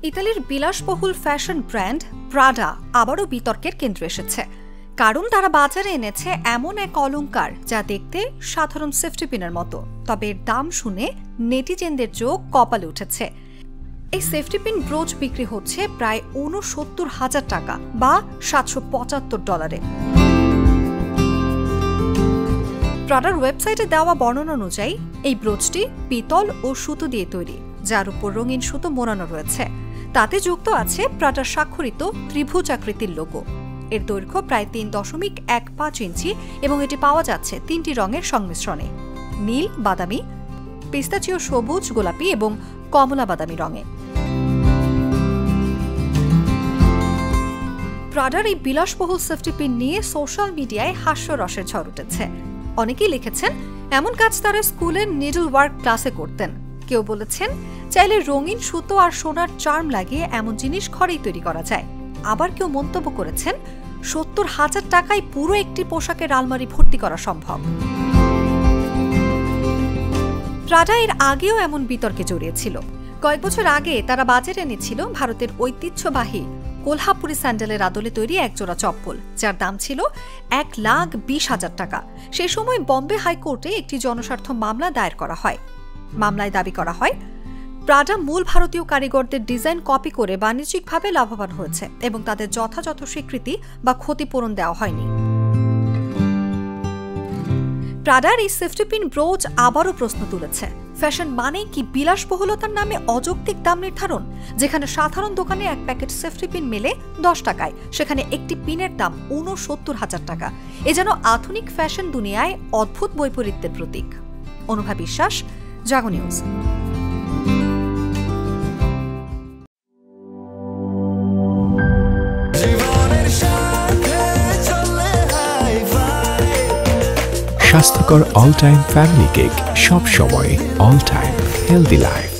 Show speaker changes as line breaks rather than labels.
ইতালির বিলাসবহুল fashion brand Prada আবারও বিতর্কের কেন্দ্রে এসেছে, কারণ তারা বাজারে এনেছে এমন এক অলংকার যা দেখতে সাধারণ সেফটি পিনের মতো, তবে এর দাম শুনে নেটিজেনদের চোখ কপালে উঠেছে। এই সেফটি পিন ব্রোচ বিক্রি হচ্ছে প্রায় ৬৯,০০০ টাকা বা $৭৭৫। প্রাডার ওয়েবসাইটে দেওয়া বর্ণনা অনুযায়ী এই ব্রোচটি পিতল ও সুতো দিয়ে তৈরি, যার উপর রঙিন সুতো মোড়ানো রয়েছে। তাতে যুক্ত আছে প্রাডার স্বাক্ষরিত ত্রিভুজাকৃতির লোগো। এর দৈর্ঘ্য প্রায় ৩.১৫ ইঞ্চি এবং এটি পাওয়া যাচ্ছে ৩টি রঙের সংমিশ্রণে: নীল, বাদামি, পিস্তাচিও সবুজ, গোলাপি এবং কমলা বাদামি রঙে। প্রাডার এই বিলাসবহুল সেফটি পিন নিয়ে সোশ্যাল মিডিয়ায় হাস্যরসের ঝড় উঠেছে। অনেকেই লিখেছেন এমন কাজ তারা স্কুলের নিডল ওয়ার্ক ক্লাসে করতেন। কেউ বলেছেন চাইলে রঙিন সুতো আর সোনার চার্ম লাগিয়ে এমন জিনিস ঘরেই তৈরি করা যায়। আবার কেউ মন্তব্য করেছেন ৭০,০০০ টাকায় পুরো একটি পোশাকের আলমারি ভর্তি করা সম্ভব। প্রাডা এর আগেও এমন বিতর্কে জড়িয়েছিল। কয়েক বছর আগে তারা বাজারে এনেছিল ভারতের ঐতিহ্যবাহী কোলহাপুরি স্যান্ডেলের আদলে তৈরি একজোড়া চপ্পল, যার দাম ছিল ১,২০,০০০ টাকা। সে সময় বম্বে হাইকোর্টে একটি জনস্বার্থ মামলা দায়ের করা হয়। মামলায় দাবি করা হয় প্রাডা মূল ভারতীয় কারিগরদের ডিজাইন কপি করে বাণিজ্যিকভাবে লাভবান হয়েছে এবং তাদের যথাযথ স্বীকৃতি বা ক্ষতিপূরণ দেওয়া হয়নি। প্রাডার এই সেফটি পিন ব্রোচ আবারও প্রশ্ন তুলেছে, ফ্যাশন মানে কি বিলাসবহুলতার নামে অযৌক্তিক দাম নির্ধারণ? যেখানে সাধারণ দোকানে এক প্যাকেট সেফটি পিন মেলে ১০ টাকায়, সেখানে একটি পিনের দাম ৬৯,০০০ টাকা। এ যেন আধুনিক ফ্যাশন দুনিয়ায় অদ্ভুত বৈপরীত্যের প্রতীক। অনুভা বিশ্বাস, জাগো নিউজ।
স্বাস্থ্যকর অল টাইম ফ্যামিলি কেক, সব সময় অল টাইম হেলদি লাইফ।